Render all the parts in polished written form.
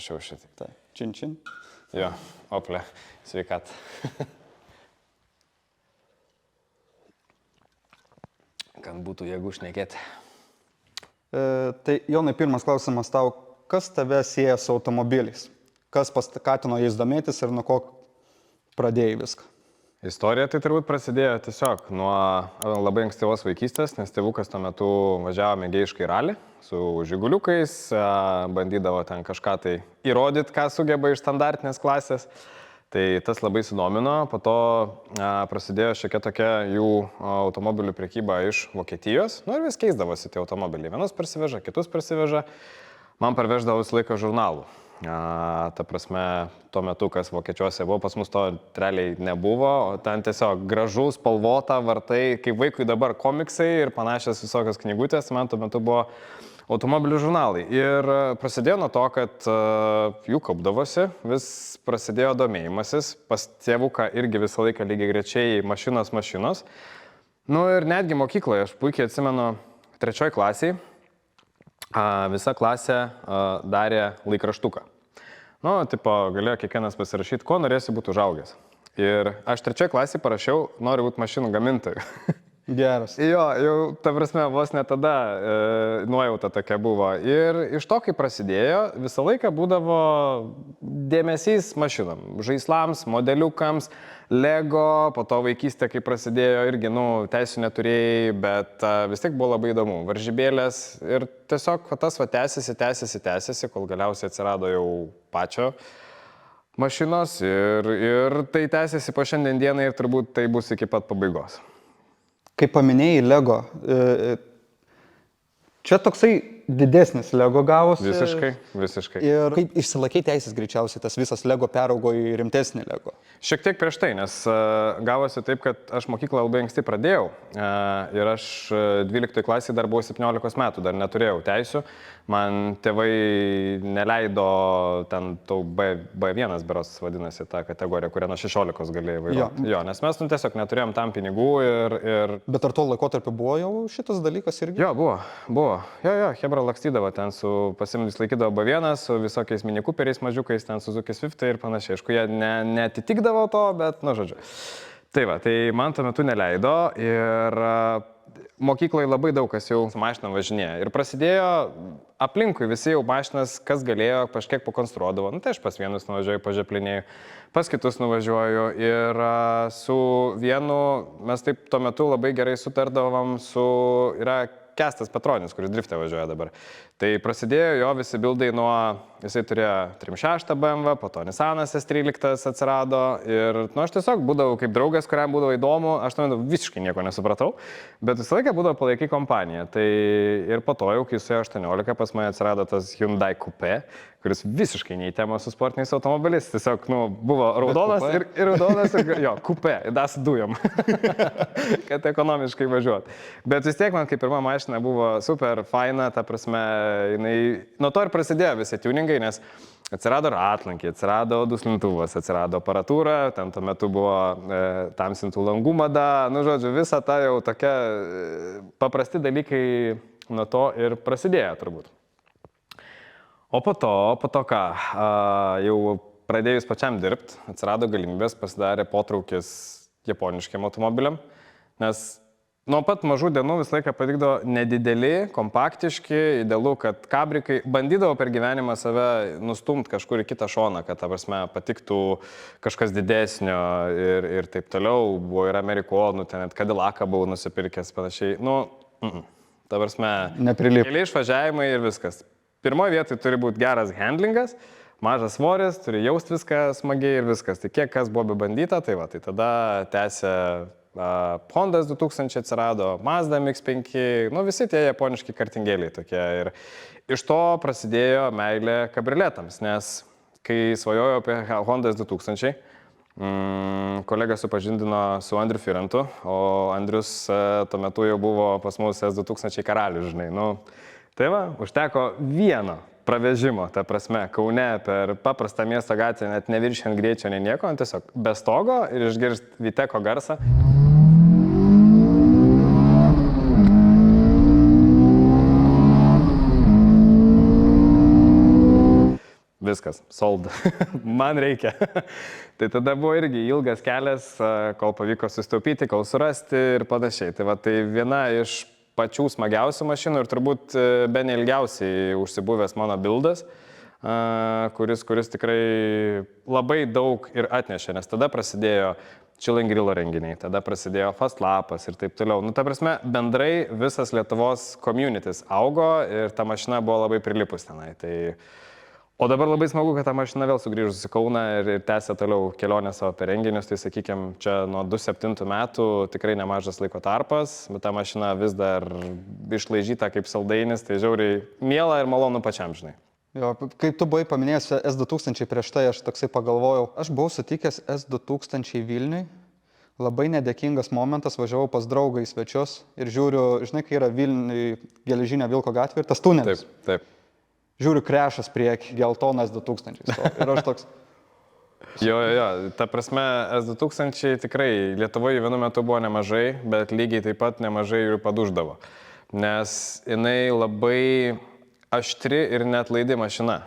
parašiau šitai. Tai, čin. Jo, ople, sveikat. Kad būtų jėgų šnekėti. Tai, Jonai, pirmas klausimas tau, kas tave sieja su automobiliais? Kas paskatino jais domėtis ir nuo ko pradėjai viską? Istorija tai turbūt prasidėjo tiesiog nuo labai ankstyvos vaikystės, nes tėvukas tuo metu važiavo mėgėjiškai ralį su žiguliukais, bandydavo ten kažką tai įrodyti, ką sugeba iš standartinės klasės. Tai tas labai sudomino, po to prasidėjo šiokia tokia jų automobilių prekyba iš Vokietijos, nu ir vis keisdavosi tie automobiliai, vienus parsiveža, kitus parsiveža, man parveždavo visą laiką žurnalų. Ta prasme, tuo metu, kas vokiečiuose buvo, pas mus to realiai nebuvo, o ten tiesiog gražu, spalvota, vartai, kaip vaikui dabar komiksai ir panašias visokios knygutės, man tuo metu buvo automobilių žurnalai. Ir prasidėjo nuo to, kad jų kaupdavosi, vis prasidėjo domėjimasis, pas tėvuką irgi visą laiką lygiai grečiai mašinos. Nu ir netgi mokykloje, aš puikiai atsimenu, 3 klasiai, visa klasė darė laikraštuką. Nu, tipo, galėjo kiekvienas pasirašyti, ko norėsi būti užaugęs. Ir aš 3 klasiai parašiau, noriu būti mašinų gamintoju. Geras. Jo, jau, ta prasme, vos ne tada nuojauta tokia buvo. Ir iš to, kai prasidėjo, visą laiką būdavo dėmesys mašinom, žaislams, modeliukams, Lego, po to vaikystė, kai prasidėjo, irgi, teisų neturėjai, bet vis tiek buvo labai įdomu. Varžybėlės ir tiesiog tas tęsiasi, kol galiausiai atsirado jau pačio mašinos ir tai tęsiasi po šiandien dienai ir turbūt tai bus iki pat pabaigos. Kaip paminėjai Lego, čia toksai didesnis Lego gavosi. Visiškai. Ir kaip išsilaikei teisės greičiausiai, tas visas Lego peraugo į rimtesnį Lego. Šiek tiek prieš tai, nes gavosi taip, kad aš mokyklą labai anksti pradėjau ir aš 12 klasėje dar buvau 17 metų, dar neturėjau teisių. Man tėvai neleido ten B1 beros vadinasi ta kategorija, kurią nuo 16 galėjai vairuoti. Jo, nes mes tiesiog neturėjom tam pinigų ir... Bet ar tuo laikotarpiu buvo jau šitas dalykas irgi? Jo, buvo. Jo, Hebra lakstydavo ten pasimlis laikydavo B1 su visokiais Mini Cooperiais mažiukais, ten Suzuki Swiftai ir panašiai. Aišku, jie netitikdavo to, bet, žodžiu. Tai va, tai man tuo metu neleido ir mokykloje labai daug kas jau su mašinom važinėjo. Ir prasidėjo aplinkui visi jau mašinas, kas galėjo, kažkiek pakonstruodavo. Tai aš pas vienus nuvažiuoju, pažeplinėjau, pas kitus nuvažiuoju. Ir su vienu mes taip tuo metu labai gerai sutardavom yra Kestas Petronis, kuris drifte važiuoja dabar. Tai prasidėjo jo visi bildai nuo, jisai turėjo 3.6 BMW, po to Nissanas S13 atsirado ir, aš tiesiog būdavau kaip draugas, kuriam būdavo įdomu, aš tuo metu visiškai nieko nesupratau, bet visą laiką būdavo palaikai kompaniją. Tai ir po to jau, kai suėjo 18, pas mane atsirado tas Hyundai Coupe, kuris visiškai neįtemo su sportiniais automobiliais, tiesiog, buvo raudonas ir raudonas ir jo, Coupe, das dujom, kad ekonomiškai važiuot. Bet vis tiek man kaip pirma mašina buvo super faina, ta prasme, jinai, nuo to ir prasidėjo visi tuningai, nes atsirado ratlankiai, atsirado duslintuvas, atsirado aparatūra, ten tuo metu buvo tamsintų langų mada, žodžiu, visa ta jau tokia paprasti dalykai nuo to ir prasidėjo turbūt. O po to ką, jau pradėjus pačiam dirbti, atsirado galimybės, pasidarė potraukis japoniškiam automobiliam, nes nuo pat mažų dienų visą laiką patikdavo nedideli, kompaktiški, idealu, kad kabrikai bandydavo per gyvenimą save nustumti kažkur į kitą šoną, kad, ta prasme, patiktų kažkas didesnio ir taip toliau. Buvo ir amerikonų, ten net Cadillacą buvau nusipirkęs panašiai. Ta prasme, keli išvažiavimai ir viskas. Pirmoje vietoje turi būti geras handlingas, mažas svoris, turi jausti viską smagiai ir viskas. Tai kiek kas buvo bebandyta, tai tada tęsė Hondas 2000 atsirado, Mazda MX-5, visi tie japoniški kartingėliai tokie. Ir iš to prasidėjo meilė kabriletams, nes kai svajojau apie Hondas 2000, kolega supažindino su Andriu Firantu, o Andrius tuo metu jau buvo pas mus S2000 karalius, žinai. Tai va, užteko vieno pravežimo, ta prasme, Kaune per paprastą miesto gatvę, net neviršiant greičio, nei nieko, tiesiog be stogo ir išgirsti Viteko garsą. viskas, sold, man reikia. Tai tada buvo irgi ilgas kelias, kol pavyko susitaupyti, kol surasti ir panašiai. Tai va, tai viena iš pačių smagiausių mašinų ir turbūt be neilgiausiai užsibuvęs mano bildas, kuris tikrai labai daug ir atnešė, nes tada prasidėjo Chilling Grillo renginiai, tada prasidėjo Fast Lapas ir taip toliau. Nu, ta prasme, bendrai visas Lietuvos communities augo ir ta mašina buvo labai prilipus tenai. Tai... O dabar labai smagu, kad ta mašina vėl sugrįžus į Kauną ir tęsia toliau kelionę savo per renginius. Tai sakykime, čia nuo 2007 metų tikrai nemažas laiko tarpas, bet ta mašina vis dar išlaižyta kaip saldainis, tai žiauriai miela ir malonu pačiam, žinai. Jo, kaip tu buvai paminėjęs S2000 prieš tai, aš toksai pagalvojau, aš buvau sutikęs S2000 Vilniui, labai nedėkingas momentas, važiavau pas draugą į svečius ir žiūriu, žinai, kai yra Vilniui Geležinio Vilko gatvė ir tas tunelis. Taip, taip. Žiūriu, krešas prieki, geltonas S2000. Ir aš toks... Jo, ta prasme, S2000 tikrai Lietuvoje vienu metu buvo nemažai, bet lygiai taip pat nemažai ir paduždavo, nes jinai labai aštri ir net laidi mašina.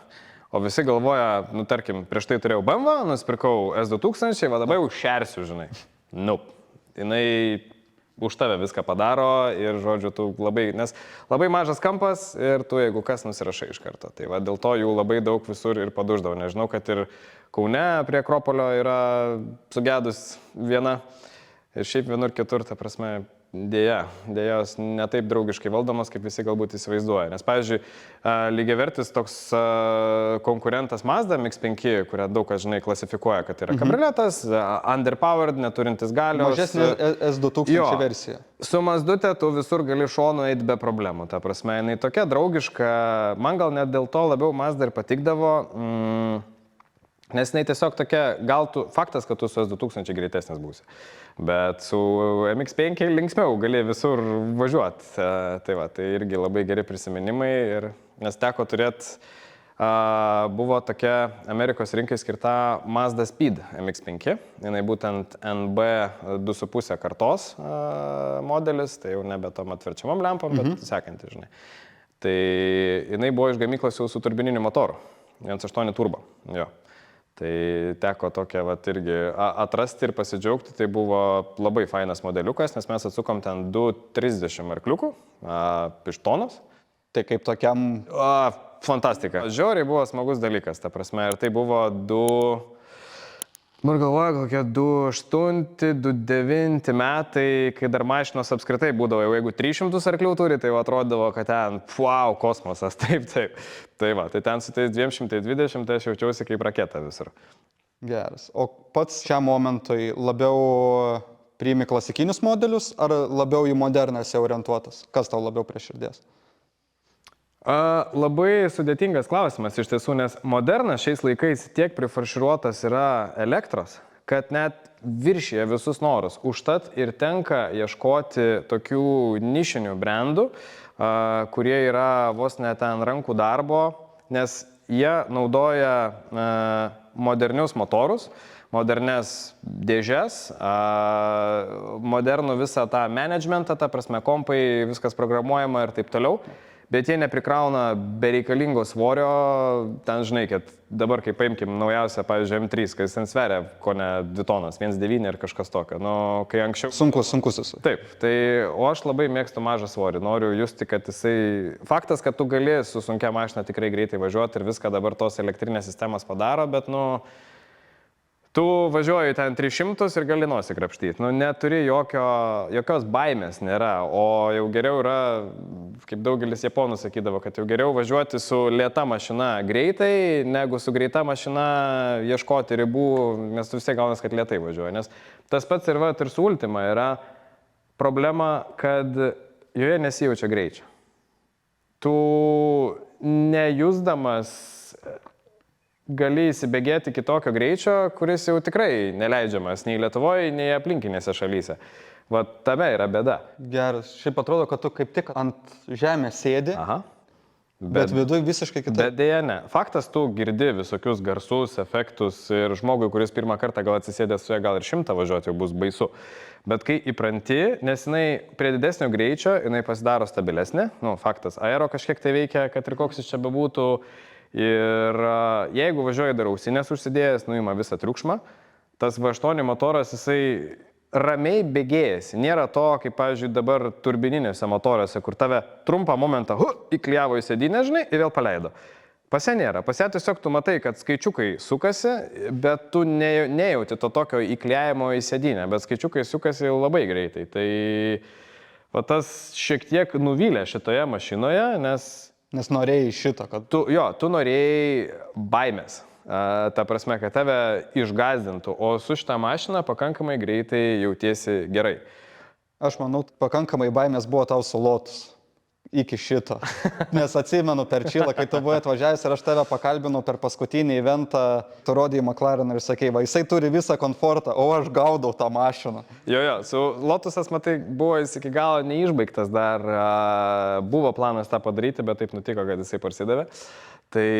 O visi galvoja, nu tarkim, prieš tai turėjau BMW, nusipirkau S2000, va dabar jau šersiu, žinai. Nope. Jinai už tave viską padaro ir, žodžiu, tu labai, nes labai mažas kampas ir tu, jeigu kas, nusirašai iš karto. Tai va, dėl to jų labai daug visur ir paduždavo. Nežinau, kad ir Kaune prie Akropolio yra sugedus viena ir šiaip vienur kitur, ta prasme, dėja, jos netaip draugiškai valdomos, kaip visi galbūt įsivaizduoja. Nes, pavyzdžiui, lygiavertis toks konkurentas Mazda MX-5, kurią daug kas, žinai, klasifikuoja, kad yra kabrioletas, underpowered, neturintis galios. Mažesnė S2000 versija. Su Mazdute tu visur gali šonu eiti be problemų, ta prasme, jinai tokia draugiška, man gal net dėl to labiau Mazda ir patikdavo, nes jinai tiesiog tokia, gal tu, faktas, kad tu su S2000 greitesnis būsi. Bet su MX-5 linksmiau gali visur važiuoti. Tai va, tai irgi labai geri prisiminimai. Nes teko turėti, buvo tokia Amerikos rinkai skirta Mazda Speed MX-5. Jinai būtent NB 2,5 kartos modelis, tai jau nebe tom atverčiamom lempom, bet sekanti, žinai. Tai jinai buvo iš gamyklos jau su turbininiu motoru, 1.8 turbo. Jo. Tai teko tokia vat irgi atrasti ir pasidžiaugti, tai buvo labai fainas modeliukas, nes mes atsukom ten 230 arkliukų, pištonas. Tai kaip tokiam... Fantastika. Žiauriai buvo smagus dalykas, ta prasme, ir tai buvo man galvoju, kokie 2008-2009 metai, kai dar mašinos apskritai būdavo, jeigu 300 arklių turi, tai atrodavo, kad ten, wow, kosmosas, taip. Tai va, tai ten su tais 220, tai aš jaučiausi kaip raketa visur. Geras. O pats šiam momentui labiau priimi klasikinius modelius, ar labiau į modernę esi orientuotas? Kas tau labiau prie širdies? Labai sudėtingas klausimas iš tiesų, nes modernas šiais laikais tiek prifarširuotas yra elektros, kad net viršyje visus norus. Užtat ir tenka ieškoti tokių nišinių brandų, kurie yra vos ne ten rankų darbo, nes jie naudoja modernius motorus, modernes dėžes, modernų visą tą managementą, ta prasme kompai, viskas programuojama ir taip toliau. Bet jie neprikrauna bereikalingo svorio, ten žinai, kad dabar, kai paimkim naujausią, pavyzdžiui, M3, kai jis ten sveria, ko ne 2 tonas, 1,9 ir kažkas tokio. Nu, kai anksčiau... Sunkus esu. Taip, tai, o aš labai mėgstu mažą svorį, noriu justi, kad jisai... Faktas, kad tu gali su sunkia mašina tikrai greitai važiuoti ir viską dabar tos elektrinės sistemas padaro, bet, nu... Tu važiuoji ten 300 ir gali nosį krapštyti. Nu, neturi jokios baimės nėra, o jau geriau yra, kaip daugelis japonų sakydavo, kad jau geriau važiuoti su lėta mašina greitai, negu su greita mašina ieškoti ribų, nes tu vis tiek gaunas, kad lėtai važiuoji. Nes tas pats ir su Ultima yra problema, kad joje nesijaučia greičio. Tu nejusdamas gali įsibėgėti kitokio greičio, kuris jau tikrai neleidžiamas nei Lietuvoje, nei aplinkinėse šalyse. Va tame yra bėda. Geras. Šiaip atrodo, kad tu kaip tik ant žemės sėdi, bet viduje visiškai kitaip. Bet dėja ne. Faktas, tu girdi visokius garsus, efektus ir žmogui, kuris pirmą kartą gal atsisėdęs su ja, gal ir 100 važiuoti jau bus baisu. Bet kai įpranti, nes jinai prie didesnio greičio, jinai pasidaro stabilesnė, nu faktas, aero kažkiek tai veikia, kad ir koks jis čia bebūtų. Ir jeigu važiuoji dar ausinės užsidėjęs, nuima visą triukšmą, tas V8 motoras, jisai ramiai bėgėjasi. Nėra to, kaip, pavyzdžiui, dabar turbininėse motoruose, kur tave trumpą momentą įklijavo į sėdynę, žinai, ir vėl paleido. Pas ją nėra. Pas ją tiesiog tu matai, kad skaičiukai sukasi, bet tu nejauti to tokio įklijavimo į sėdynę, bet skaičiukai sukasi labai greitai. Tai va, tas šiek tiek nuvylė šitoje mašinoje, Nes norėjai šito, kad... Tu norėjai baimės. Ta prasme, kad tave išgazdintų, o su šitą mašiną pakankamai greitai jautiesi gerai. Aš manau, pakankamai baimės buvo tau su Lotus iki šito. Nes atsimenu per Čilą, kai tu buvai atvažiavęs ir aš tave pakalbinau per paskutinį eventą, tu rodėjai McLaren ir sakei, va, jisai turi visą komfortą, o aš gaudau tą mašiną. Jo, su Lotusas, matai, buvo jis iki galo neišbaigtas, dar buvo planas tą padaryti, bet taip nutiko, kad jisai parsidavė. Tai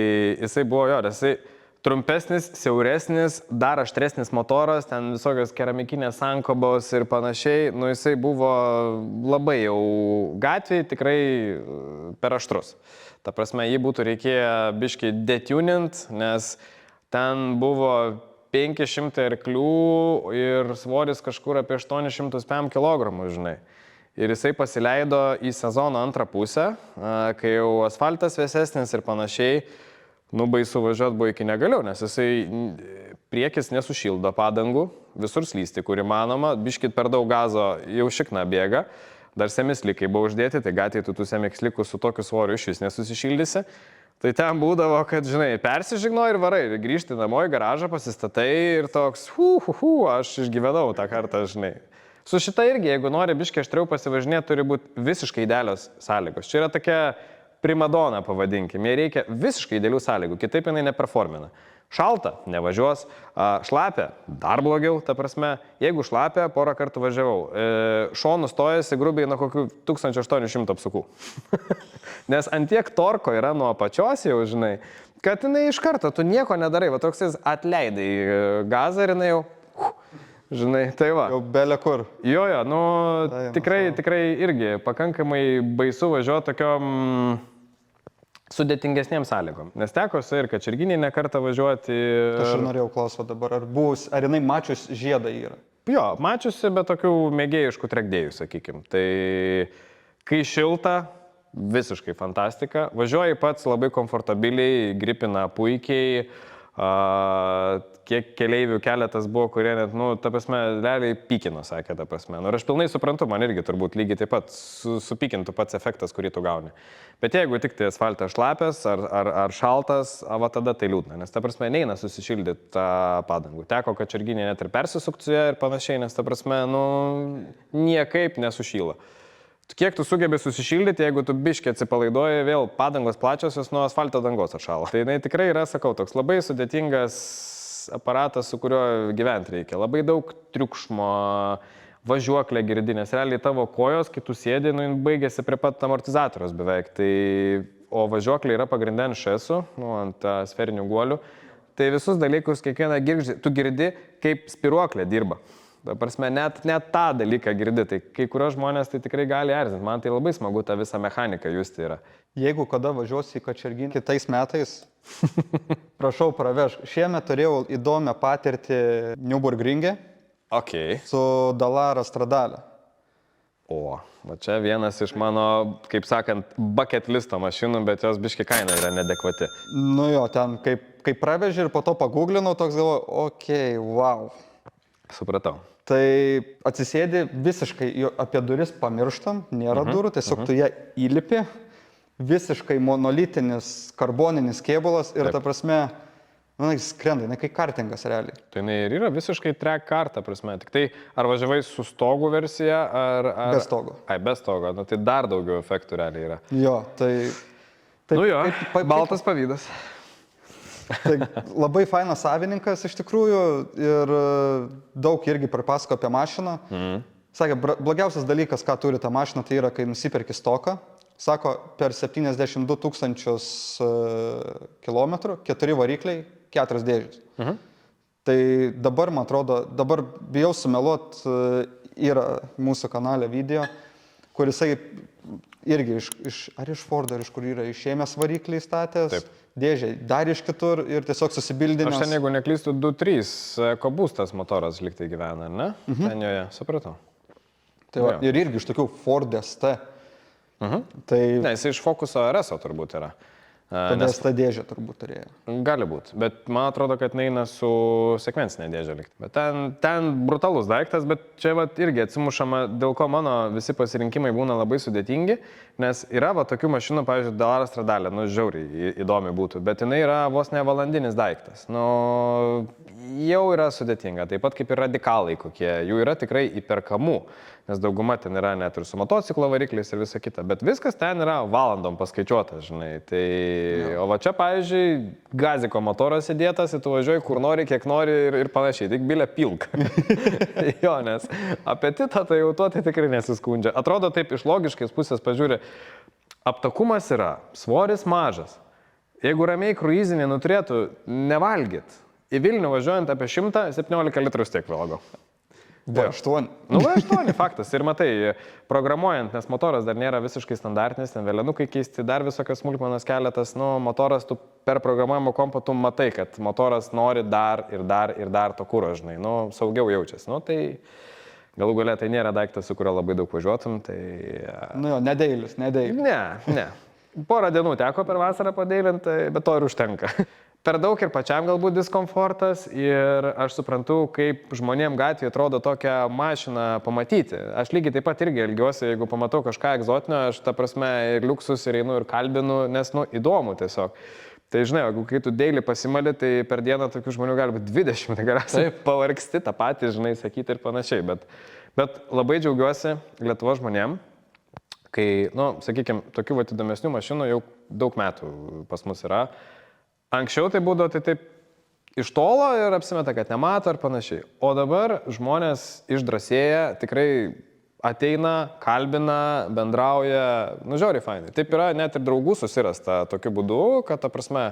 jisai buvo, jisai trumpesnis, siauresnis, dar aštresnis motoras, ten visokios keramikinės sankabos ir panašiai. Nu, jisai buvo labai jau gatvėje tikrai per aštrus. Ta prasme, jį būtų reikėję biškai detunint, nes ten buvo 500 arklių ir svoris kažkur apie 805 kg, žinai. Ir jisai pasileido į sezono antrą pusę, kai jau asfaltas vėsesnis ir panašiai. Nu, baisu važiuoti buvo iki negaliau, nes jisai priekis nesušildo padangų, visur slysti, kur įmanoma, biškit per daug gazo jau šikna bėga, dar semislikai buvo uždėti, tai gatvėje tu tų semikslikų su tokiu svoriu iš vis nesusišildysi. Tai ten būdavo, kad, žinai, persižigno ir varai, ir grįžti namo į garažą, pasistatai ir toks, aš išgyvenau tą kartą, žinai. Su šita irgi, jeigu nori biškai aštriau pasivažinėti, turi būti visiškai idealios sąlygos. Čia yra tokia primadona, pavadinkim, jai reikia visiškai idealių sąlygų, kitaip jinai neperformina. Šalta, nevažiuos, šlapia, dar blogiau, ta prasme, jeigu šlapia, porą kartų važiavau, šonų stojasi grubiai nuo kokių 1800 apsukų. Nes antiek torko yra nuo apačios jau, žinai, kad jinai iš karto, tu nieko nedarai, va toks jis atleidai gazą ir jinai jau, žinai, tai va. Jau belė kur. Jo, nu, tikrai irgi pakankamai baisu važiuoti tokiom sudėtingesnėm sąlygom. Nes teko su ir Kačerginėje ne kartą važiuoti. Aš ir norėjau klausyti dabar, ar jinai mačius žiedą yra? Jo, mačiusi, bet tokių mėgėjiškų trekdėjų, sakykim. Tai kai šilta, visiškai fantastika. Važiuoji pats labai komfortabiliai, gripina puikiai. Kiek keleivių keletas buvo, kurie net, nu, ta prasme, realiai pykino, sakė, ta prasme. Nu, ir aš pilnai suprantu, man irgi turbūt lygiai taip pat supykintų pats efektas, kurį tu gauni. Bet jeigu tik tai asfaltas šlapės ar šaltas, va tada tai liūdna, nes ta prasme neina susišildyti tą padangų. Teko Kačerginėje net ir persisukti su ją ir panašiai, nes ta prasme, nu, niekaip nesušyla. Kiek tu sugebi susišildyti, jeigu tu biškiai atsipalaiduoji, vėl padangos plačiosios nuo asfalto dangos atšalo. Tai jinai tikrai yra, sakau, toks labai sudėtingas aparatas, su kuriuo gyventi reikia. Labai daug triukšmo, važiuoklė girdi, nes realiai tavo kojos, kai tu sėdi, nu, baigėsi prie pat amortizatoriaus beveik. Tai, o važiuoklė yra pagrindė ant šesų, nu, ant sferinių guolių. Tai visus dalykus kiekvieną girdi, tu girdi, kaip spiruoklė dirba. Ta prasme, net tą dalyką girdi, tai kai kurios žmonės tai tikrai gali erzinti. Man tai labai smagu tą visą mechaniką justi yra. Jeigu kada važiuosi į Kačerginę kitais metais, prašau pravežk. Šiemet turėjau įdomią patirtį Nürburgringe su Dallara Stradale. O, va čia vienas iš mano, kaip sakant, bucket listo mašinų, bet jos biški kaina yra neadekvati. Nu jo, ten kaip praveži ir po to paguglinau, toks galvoju, wow. Supratau. Tai atsisėdi visiškai apie duris pamirštam, nėra durų, tiesiog tu ją įlipi, visiškai monolitinis karboninis kėbulas ir ta prasme, jis skrenda, kai kartingas realiai. Tai ir yra visiškai track car, ta prasme, tik tai ar važiavai su stogu versija, ar... Be stogo. Be stogo, nu tai dar daugiau efektų realiai yra. Jo, tai... Nu jo, baltas pavydas. Tai labai fainas savininkas iš tikrųjų ir daug irgi pripasako apie mašiną. Sakė, blogiausias dalykas, ką turi ta mašina, tai yra, kai nusiperki stoką. Sako, per 72 000 kilometrų, 4 varikliai, 4 dėžės. Tai dabar, man atrodo, dabar bijau sumeluot, yra mūsų kanale video, kur jisai irgi ar iš Fordo, ar iš kur yra išėmęs variklį statęs, Taip. dėžė dar iš kitur ir tiesiog susibildinęs. Aš ten, jeigu neklystu, 2.3 EcoBoostas motoras liktai gyvena, ne? Ten joje, supratau. Tai va, Jo. ir irgi iš tokių Ford ST. Tai Ne, jis iš Focuso RS turbūt yra. tada ST dėžė turbūt turėjo. Gali būti, bet man atrodo, kad neina su sekvencinė dėžė likti. Bet ten brutalus daiktas, bet čia vat irgi atsimušama, dėl ko mano visi pasirinkimai būna labai sudėtingi, nes yra va tokių mašinų, pavyzdžiui, Dallara Stradale, nu žiauriai įdomi būtų, bet jinai yra vos ne valandinis daiktas. Nu, jau yra sudėtinga, taip pat kaip ir radikalai kokie, jų yra tikrai įperkamų, nes dauguma ten yra net ir su motociklo varikliais ir visa kita, bet viskas ten yra valandom paskaičiuota, žinai. Tai, o va čia, pavyzdžiui, gaziko motoras įdėtas, tu važiuoji kur nori, kiek nori ir panašiai, tik bilė pilk. Jo, nes apetitą tai jau tuo tai tikrai nesiskundžia. Atrodo taip iš logiškais pusės pažiūrė, aptakumas yra, svoris mažas. Jeigu ramiai kruizinį nuturėtų nevalgyt, į Vilnių važiuojant apie 117 litrų tiek valgo. V8. Nu, V8 faktas. Ir matai, programuojant, nes motoras dar nėra visiškai standartinis, ten vėlenukai keisti, dar visokios smulkmenos keletas, nu, motoras tu per programavimo kompą tu matai, kad motoras nori dar to kuro, žinai, nu, saugiau jaučiasi. Nu, tai galų galia tai nėra daiktas, su kurio labai daug važiuotum, tai... Nu jo, nedėlis. Ne. Porą dienų teko per vasarą padėlinti, bet to ir užtenka. Per daug ir pačiam galbūt diskomfortas ir aš suprantu, kaip žmonėm gatvėje atrodo tokią mašiną pamatyti. Aš lygiai taip pat irgi ilgiuosi, jeigu pamatau kažką egzotinio, aš ta prasme ir liuksus ir einu ir kalbinu, nes, nu, įdomu tiesiog. Tai žinai, jeigu kai tu daily pasimali, tai per dieną tokių žmonių gali būti 20, tai galiausiai pavargsti tą patį, žinai, sakyti ir panašiai. Bet labai džiaugiuosi Lietuvos žmonėm, kai, nu, sakykime, tokių įdomesnių mašinų jau daug metų pas mus yra. Anksčiau tai būdavo tai taip iš tolo ir apsimeta, kad nemato ar panašiai. O dabar žmonės išdrasėja, tikrai ateina, kalbina, bendrauja, nu žiauriai fainai. Taip yra net ir draugų susirasta tokiu būdu, kad, ta prasme,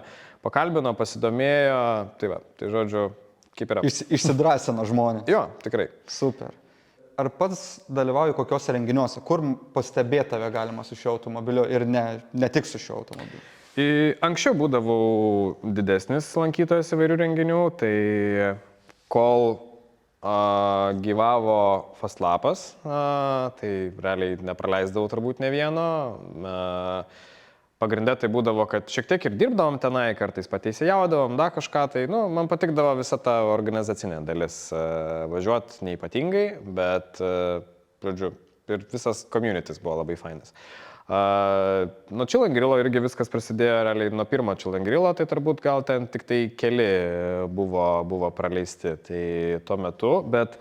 pakalbino, pasidomėjo, tai va, tai žodžiu, kaip yra. Išsidrasina žmonės. Jo, tikrai. Super. Ar pats dalyvauji kokiuose renginiuose, kur pastebėti tave galima su šiuo automobiliu ir ne tik su šiuo automobiliu? Anksčiau būdavau didesnis lankytojas įvairių renginių, tai kol gyvavo Fastlapas, tai realiai nepraleisdavau turbūt ne vieno. Pagrindė tai būdavo, kad šiek tiek ir dirbdavom tenai, kartais pateisėjaudavom, da kažką, tai nu, man patikdavo visa ta organizacinė dalis važiuoti neypatingai, bet, žodžiu, ir visas communities buvo labai fainas. Nuo Chill & Grillo irgi viskas prasidėjo realiai nuo pirmo Chill & Grillo, tai turbūt gal ten tik tai keli buvo praleisti tai tuo metu, bet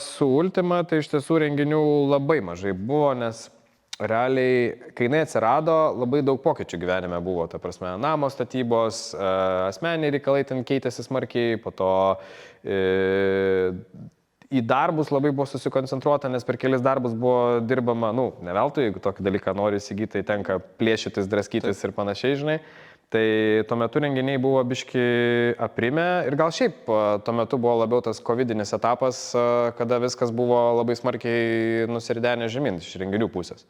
su Ultima tai iš tiesų renginių labai mažai buvo, nes realiai, kai jinai atsirado, labai daug pokyčių gyvenime buvo, ta prasme, namo statybos, asmeniniai reikalai ten keitėsi smarkiai, po to į darbus labai buvo susikoncentruota, nes per kelis darbus buvo dirbama, nu, ne veltui, jeigu tokį dalyką nori įsigyti, tai tenka plėšytis, draskytis ir panašiai, žinai. Tai tuo metu renginiai buvo biški aprimę ir gal šiaip tuo metu buvo labiau tas covidinis etapas, kada viskas buvo labai smarkiai nusiridenę žemyn iš renginių pusės.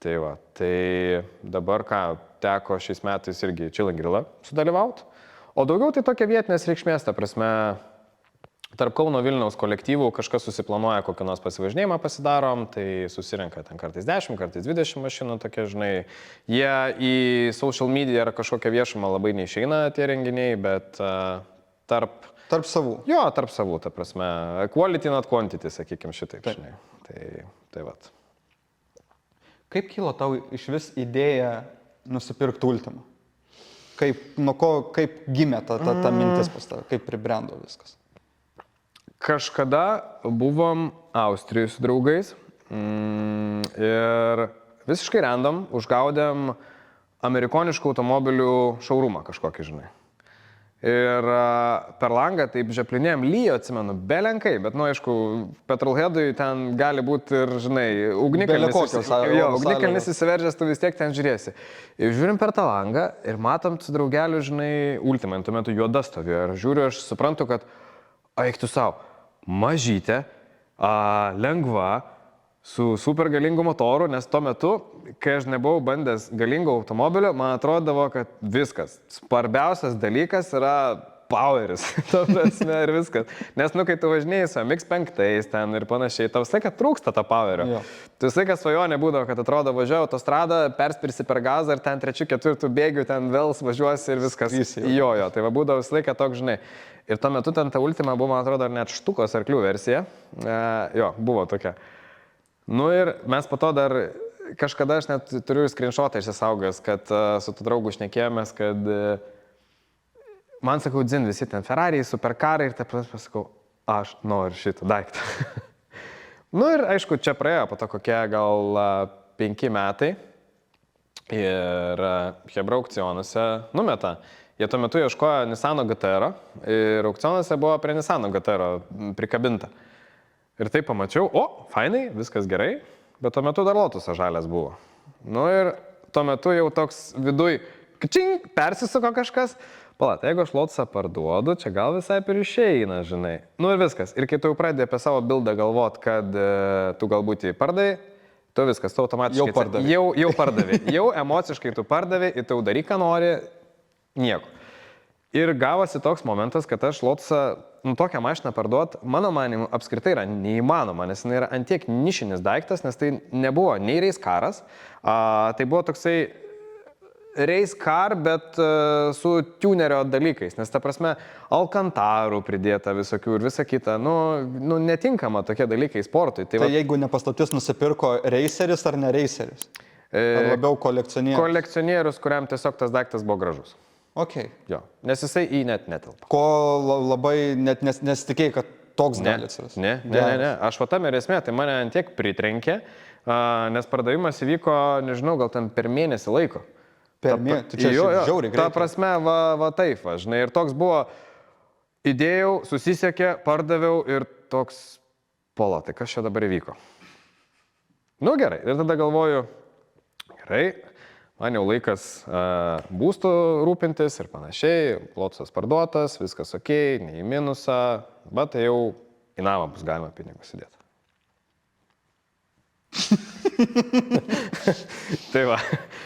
Tai va, tai dabar ką, teko šiais metais irgi Chill & Grillą sudalyvauti, o daugiau tai tokia vietinės reikšmės, ta prasme, tarp Kauno Vilniaus kolektyvų kažkas susiplanuoja kokį nors pasivažinėjimą pasidarom, tai susirenka ten kartais 10, kartais 20 mašinų tokie, žinai. Jie į social media ar kažkokią viešumą labai neišeina tie renginiai, bet Tarp savų. Jo, tarp savų, ta prasme. Quality not quantity, sakykim šitaip, žinai. Tai vat. Kaip kilo tau iš vis idėja nusipirkti Ultimą? Kaip gimė ta mintis pas tave, kaip pribrendo viskas? Kažkada buvom Austrijai su draugais ir visiškai random užgaudėm amerikoniškų automobilių showroomą kažkokį, žinai. Ir per langą taip žeplinėjom lyjo, atsimenu, belenkai, bet, nu, aišku, petrolheadui ten gali būti ir, žinai, ugnikalnis įsiveržęs, tu vis tiek ten žiūrėsi. Ir žiūrim per tą langą ir matom su draugeliu, žinai, Ultima, tuo metu juoda stovėjo. Ir žiūriu, aš suprantu, kad eik tu savo. Mažytė, lengva, su super galingu motoru, nes tuo metu, kai aš nebuvau bandęs galingo automobilio, man atrodavo, kad viskas. Svarbiausias dalykas yra poweris, to prasme ir viskas. Nes, kai tu važinėjai su MX5 ten ir panašiai, tau visai, kad trūksta to powerio. Jo. Tu visai, kad svajonė būdavo, kad atrodo važiuoju autostradą, perspirsi per gazą ir ten 3-4 bėgių, ten vėl važiuosi ir viskas. Jo, tai va būdavo visai, kad toks, žinai. Ir tuo metu ten ta Ultima buvo, man atrodo, net štukos arklių versija. Jo, buvo tokia. Ir mes po to dar kažkada, aš net turiu screenshotą išsisaugęs, kad su tu draugu šnekėjomės, kad man sakau, dzin, visi ten Ferrari, superkarai ir taip pasakau, aš noriu šitą daiktą. Ir aišku, čia praėjo po to kokie gal 5 metai ir Hebra aukcionuose numeta. Jie tuo metu ieškojo Nissano GTR ir aukcionuose buvo prie Nissano GTR prikabinta. Ir tai pamačiau, fainai, viskas gerai, bet tuo metu dar Lotusas žalias buvo. Ir tuo metu jau toks viduj, kačing, persisuko kažkas. Palat, jeigu aš Lotusą parduodu, čia gal visai ir išeina, žinai. Ir viskas. Ir kai tu jau pradedi apie savo bildą galvot, kad tu galbūt jį pardai, tu viskas, tu automatiškai... Jau pardavai. Jau pardavai. Jau emociškai tu pardavai, ir tu daryk, ką nori, nieko. Ir gavosi toks momentas, kad aš Lotusą, tokią mašiną parduot, mano manimu, apskritai yra neįmanoma, nes jinai yra antiek nišinis daiktas, nes tai nebuvo nei race caras, tai buvo toksai race car, bet su tunerio dalykais, nes ta prasme alkantarų pridėta visokių ir visa kita, netinkama tokie dalykai sportui. Tai jeigu nepaslaptis nusipirko raceris ar ne raceris? Ar labiau kolekcionierius? Kolekcionierius, kuriam tiesiog tas daiktas buvo gražus. Okay. Jo, nes jisai į net netelpa. Ko labai net nesitikėjai, kad toks gali atsirasti? Ne. Aš tame ir esmė, tai mane antiek pritrenkė, nes pardavimas įvyko, nežinau, gal ten per mėnesį laiko. Per mėnesį? Tai čia žiauriai greitai. Ta prasme, taip, žinai, ir toks buvo, įdėjau, susisiekė, pardaviau ir toks, pala, tai kas čia dabar įvyko? Gerai, ir tada galvoju, gerai, man jau laikas būstų rūpintis ir panašiai, Lotusas parduotas, viskas ok, nei į minusą, bet tai jau į namą bus galima pinigus įdėti. Tai va.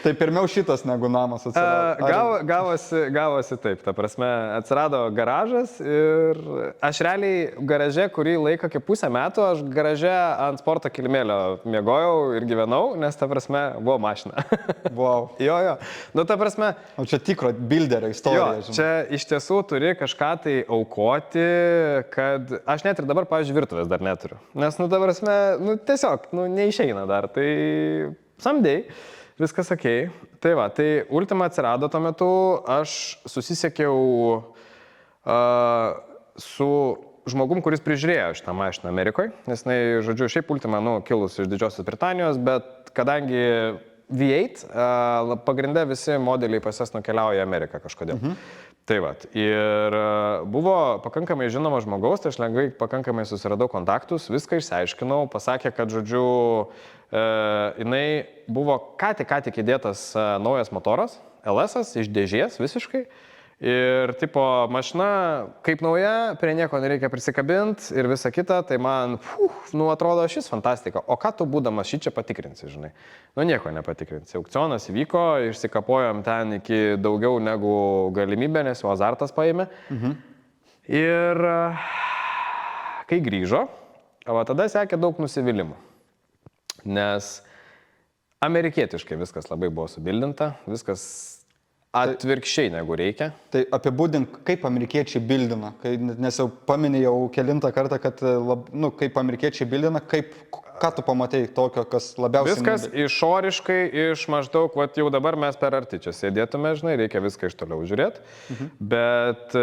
Tai pirmiau šitas negu namas atsirado. Gavosi taip, ta prasme, atsirado garažas ir aš realiai garaže, kurį laiką kaip pusę metų, aš garaže ant sporto kilimėlio miegojau ir gyvenau, nes ta prasme buvo mašina. Wow. Jo. Ta prasme. O čia tikro bilderio istorija. Jo, čia iš tiesų turi kažką tai aukoti, kad aš net ir dabar, pavyzdžiui, virtuvės dar neturiu. Nes, ta prasme, tiesiog, neišeina dar, tai someday. Viskas ok. Tai va, tai Ultima atsirado tuo metu, aš susisiekiau su žmogum, kuris prižiūrėjo šitą mašiną Amerikoje, nes, žodžiu, šiaip Ultima, kilus iš Didžiosios Britanijos, bet kadangi V8, pagrinde visi modeliai pas jas nukeliauja į Ameriką kažkodėl. Tai va, ir buvo pakankamai žinomas žmogaus, tai aš lengvai pakankamai susiradau kontaktus, viską išsiaiškinau, pasakė, kad, žodžiu, jinai buvo ką tik įdėtas naujas motoras, LS iš dėžės visiškai. Ir tipo mašina kaip nauja, prie nieko nereikia prisikabinti ir visa kita, tai man, atrodo šis fantastika. O ką tu būdamas šį čia patikrinsi, žinai? Nieko nepatikrinsi. Aukcionas įvyko, išsikapojom ten iki daugiau negu galimybė, nes jau azartas paėmė. Ir kai grįžo, tada sekė daug nusivylimų. Nes amerikietiškai viskas labai buvo subildinta, viskas atvirkščiai negu reikia. Tai apibūdink, kaip amerikiečiai bildina, nes jau paminėjau kelintą kartą, kad kaip amerikiečiai bildina, ką tu pamatei tokio, kas labiausiai... Viskas išoriškai, iš maždaug, jau dabar mes per arti čia sėdėtume, žinai, reikia viską iš toliau žiūrėti, bet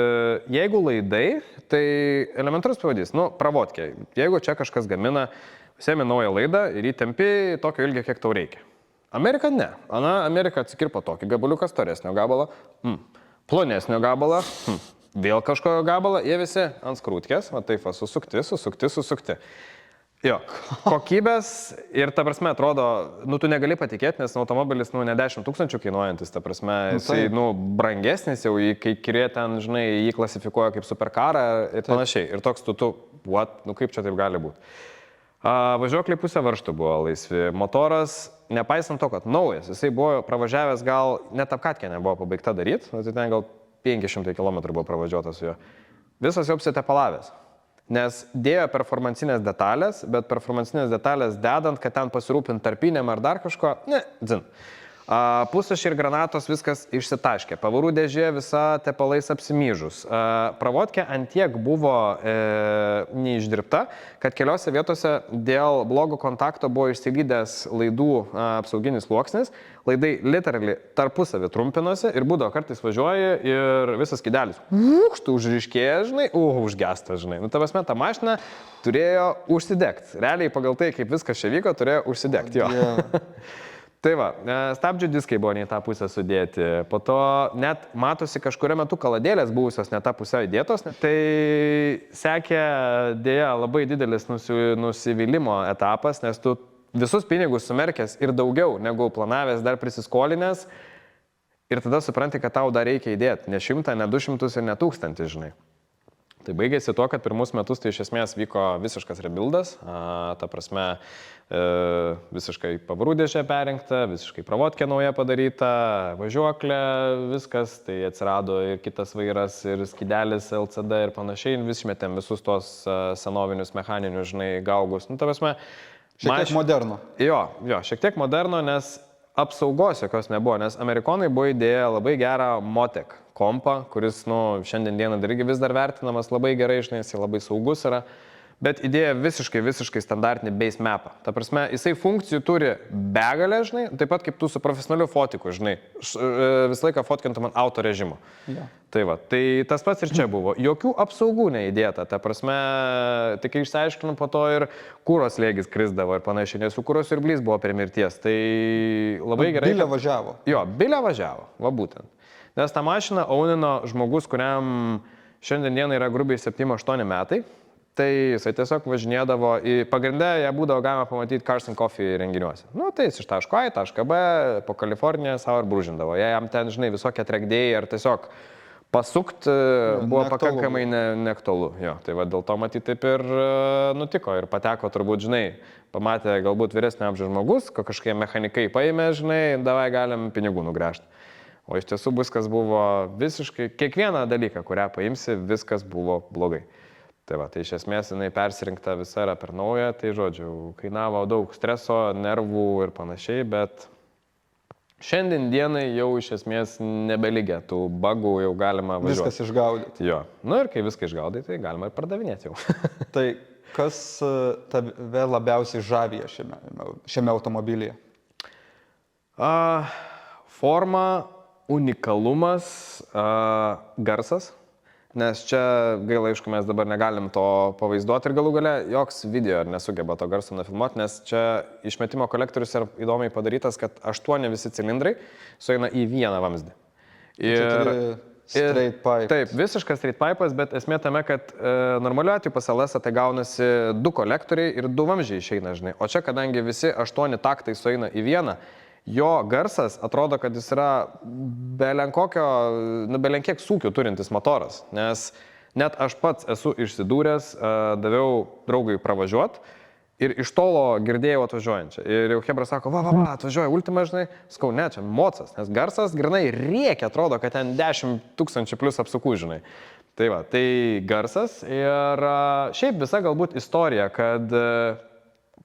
jeigu laidai, tai elementarus pavyzdys, pravodkė, jeigu čia kažkas gamina, sėmi naują laidą ir įtempi tokio ilgio, kiek tau reikia. Amerika ne. Amerika atsikirpo tokį gabaliuką, storesnio gabalą, plonesnio gabalą, vėl kažkojo gabalą, jie visi ant skrūtkės, taip, susukti. Jo, kokybės ir ta prasme atrodo, tu negali patikėti, nes automobilis ne 10 000 kainuojantis, ta prasme, jisai brangesnis jau, kai kurie ten, žinai, jį klasifikuoja kaip superkarą ir panašiai. Ir toks kaip čia taip gali būti. Važiuokliai pusę varžtų buvo laisvi. Motoras, nepaisant to, kad naujas, jisai buvo pravažiavęs gal net apkatkė nebuvo pabaigta daryti, tai ten gal 500 km buvo pravažiuotas su juo. Visas jau apsitepalavęs. Nes dėjo performancinės detalės, bet performancinės detalės dedant, kad ten pasirūpint tarpinėm ar dar kažko, ne, dzin. Pusašį ir granatos viskas išsitaškė. Pavarų dėžė visa tepalais apsimyžus. Pravodkė antiek buvo neišdirbta, kad keliose vietose dėl blogo kontakto buvo išsilydęs laidų apsauginis sluoksnis. Laidai literally tarpusavį trumpinosi ir būdavo kartais važiuoji ir visas skydelis užryškėja, žinai, užgesta, žinai. Nu, tavasme, ta mašina turėjo užsidegti. Realiai pagal tai, kaip viskas čia vyko, turėjo užsidegti jo. Yeah. Tai va, stabdžių diskai buvo ne į tą pusę sudėti, po to net matosi kažkurio metu kaladėlės buvusios ne tą pusę įdėtos, tai sekė dėja labai didelis nusivylimo etapas, nes tu visus pinigus sumerkęs ir daugiau negu planavęs dar prisiskolinęs ir tada supranti, kad tau dar reikia įdėti ne 100, ne 200 ir ne 1000, žinai. Tai baigėsi tuo, kad pirmus metus tai iš esmės vyko visiškas rebuildas, ta prasme visiškai pavarų dėžė perrinkta, visiškai pravodkė nauja padaryta, važiuoklė, viskas, tai atsirado ir kitas vairas, ir skydelis LCD ir panašiai, vis išmetėm visus tos senovinius mechaninius, žinai, gaugus. Nu, ta prasme, šiek tiek modernu. Jo, šiek tiek modernu, nes apsaugos jokios nebuvo, nes amerikonai buvo įdėję labai gerą Motec kompą, kuris, šiandien dieną irgi vis dar vertinamas labai gerai, žinai, jis labai saugus yra, bet įdėję visiškai standartinį base mapą. Ta prasme, jisai funkcijų turi begalę, žinai, taip pat kaip tu su profesionaliu fotiku, žinai, visą laiką fotkintum ant auto režimo. Ja. Tai va, tai tas pats ir čia buvo. Jokių apsaugų neįdėta, ta prasme, tik išsiaiškinu po to ir kūros slėgis krisdavo ir panašiai, nes su kūros siurblys buvo prie mirties, tai labai gerai. Bilė važiavo. Jo, bilė važiavo, va būtent. Nes tą mašiną aunino žmogus, kuriam šiandien dieną yra grubiai 7-8 metai, tai jisai tiesiog važinėdavo į pagrindę, ją būdavo galima pamatyti Cars and Coffee renginiuose. Nu, tai jis iš taško A į tašką B po Kaliforniją savo ir brūžindavo. Jam ten, žinai, visokie trekdėjai ar tiesiog pasukt buvo pakankamai neaktualu. Jo, tai va dėl to matyti taip ir nutiko ir pateko turbūt, žinai, pamatė galbūt vyresnio amžiaus žmogus, kažkokie mechanikai paėmė, žinai, davai galim pinigų nugręžti. O iš tiesų viskas buvo visiškai, kiekvieną dalyką, kurią paimsi, viskas buvo blogai. Tai va, tai iš esmės jinai persirinkta visa yra per naują, tai žodžiu, kainavo daug streso, nervų ir panašiai, bet šiandien dienai jau iš esmės nebeligia, tų bugų jau galima važiuoti. Viskas išgaudyti. Jo, nu ir kai viską išgaudai, tai galima ir pardavinėti jau. Tai kas tave labiausiai žavija šiame automobilyje? Forma, unikalumas, garsas, nes čia gaila, aišku, mes dabar negalim to pavaizduoti ir galų gale joks video nesugeba to garso nufilmuoti, nes čia išmetimo kolektorius yra įdomiai padarytas, kad 8 visi cilindrai sueina į vieną vamzdį. Ir straight pipe. Taip, visiškas straight pipas, bet esmė tame, kad normaliu atveju pas LS tai gaunasi 2 kolektoriai ir 2 vamzdžiai išeina, žinai, o čia kadangi visi 8 taktai sueina į vieną, jo garsas atrodo, kad jis yra belenkiek sūkių turintis motoras, nes net aš pats esu išsidūręs, daviau draugui pravažiuoti ir iš tolo girdėjau atvažiuojančią. Ir jau Hebra sako, va, atvažiuoja Ultima, žinai, skau, ne, čia mocas, nes garsas grinai rėkia, atrodo, kad ten 10 000 plus apsukų, žinai. Tai va, tai garsas ir šiaip visa galbūt istorija, kad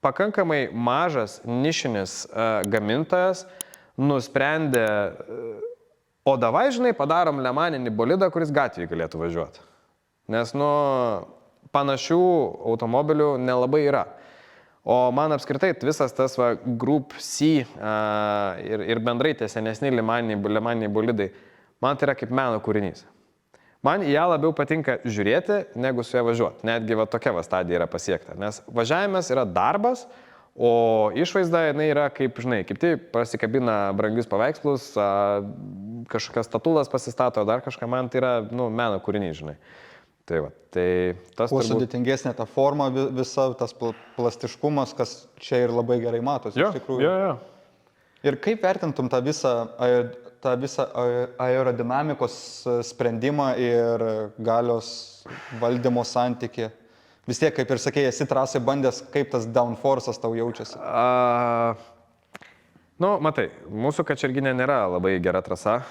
pakankamai mažas nišinis gamintojas nusprendė, o davai, žinai, padarom lemaninį bolidą, kuris gatvėje galėtų važiuoti. Nes, panašių automobilių nelabai yra. O man apskritai visas tas Group C ir bendrai tie senesni lemaniniai bolidai, man tai yra kaip meno kūrinys. Man į ją labiau patinka žiūrėti, negu su ją važiuoti. Netgi tokia stadija yra pasiekta. Nes važiavimas yra darbas, o išvaizda jinai yra kaip, žinai, kaip tai pasikabina brangius paveikslus, kažkokias statulas pasistato, dar kažką, man tai yra, meno kūrinys, žinai. Tai va, tai tas kuo sudėtingesnė ta forma, visa tas plastiškumas, kas čia ir labai gerai matosi, iš tikrųjų. Jo. Ir kaip vertintum tą visą aerodinamikos sprendimą ir galios valdymo santykį? Vis tiek, kaip ir sakėjai, esi trasai bandęs, kaip tas downforce'as tau jaučiasi. Nu, matai, mūsų Kačerginė nėra labai gera trasa.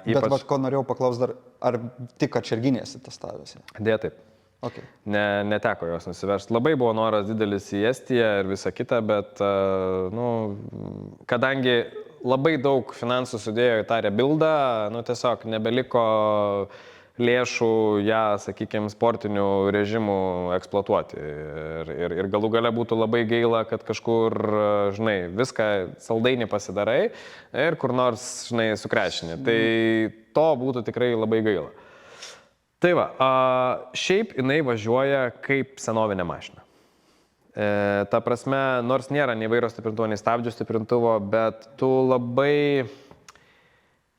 Bet va, ko norėjau paklausti dar, ar tik Kačerginė esi testavęs? Dėja taip. Okay. Neteko jos nusivežti. Labai buvo noras didelis į Estiją ir visą kitą, bet, nu, kadangi labai daug finansų sudėjo į tą rebuildą, nu, tiesiog nebeliko lėšų ją, sakykime, sportinių režimų eksploatuoti. Ir galų gale būtų labai gaila, kad kažkur, žinai, viską saldainį pasidarai ir kur nors, žinai, sukrešini. Tai to būtų tikrai labai gaila. Tai va, šiaip jinai važiuoja kaip senovinė mašina. Ta prasme, nors nėra nei vairo stiprintuvo, nei stabdžių stiprintuvo, bet tu labai,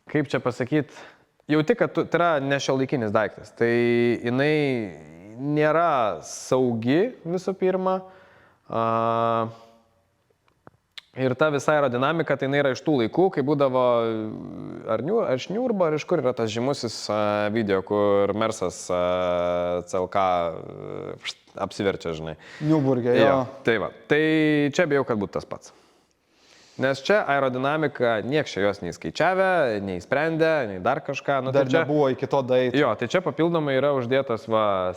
kaip čia pasakyti, jauti, kad tai yra ne šiuolaikinis daiktas. Tai jinai nėra saugi visų pirma. Ir ta visa aerodinamika, tai jinai yra iš tų laikų, kai būdavo ar Šniurba, ar iš kur yra tas žymusis video, kur Mersas CLK apsiverčia, žinai. Newburgė, jo. Tai va, tai čia bijau, kad būtų tas pats. Nes čia aerodinamika nieks čia jos neįskaičiavę, neįsprendę, nei dar kažką. Nu, dar tai čia nebuvo iki to daito. Jo, tai čia papildomai yra uždėtas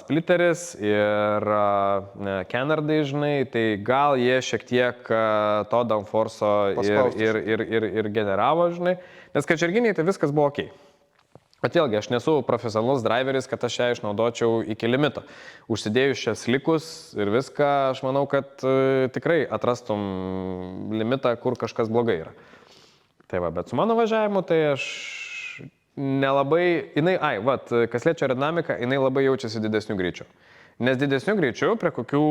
splitteris ir canardai, žinai, tai gal jie šiek tiek to downforce'o ir generavo, žinai. Nes Kačerginėje tai viskas buvo ok. Bet vėlgi, aš nesu profesionalus driveris, kad aš ją išnaudočiau iki limito. Užsidėjus šias likus ir viską, aš manau, kad tikrai atrastum limitą, kur kažkas blogai yra. Tai va, bet su mano važiavimu, tai aš nelabai, kas liečia aerodinamiką, jinai labai jaučiasi didesnių greičių. Nes didesnių greičių, prie kokių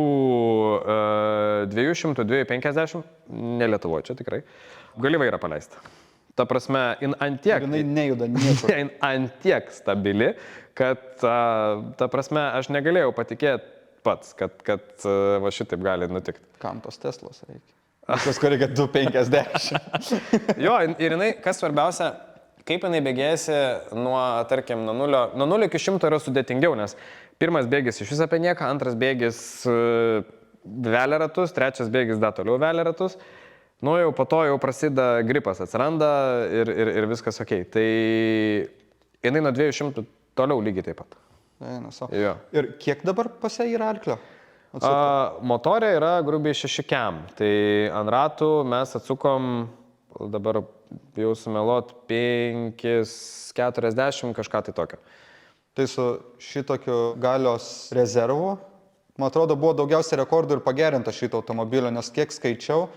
200-250, ne Lietuvoje čia tikrai, gali vairą paleisti. Ta prasme, antiek, jinai nejuda niekur. Antiek stabili, kad, ta prasme, aš negalėjau patikėti pats, kad va šitaip gali nutikti. Kam tos Teslos reikia? Viskas, kur reikia 250. Jo, ir jinai, kas svarbiausia, kaip jinai bėgėsi nuo, tarkim, nuo 0 iki 100 yra sudėtingiau, nes pirmas bėgis iš vis apie nieką, antras bėgis velia ratus, trečias bėgis dar toliau velia ratus. Nu, jau po to jau prasideda gripas, atsiranda ir viskas ok. Tai jinai nuo 200 toliau lygiai taip pat. Jo. Ir kiek dabar pase yra arklio? Motorė yra grubiai 6 kem. Tai ant ratų mes atsukom, dabar jau sumeluot, 5,40 kažką tai tokio. Tai su šitokiu galios rezervu, man atrodo, buvo daugiausiai rekordų ir pagerinta šito automobilio, nes kiek skaičiau,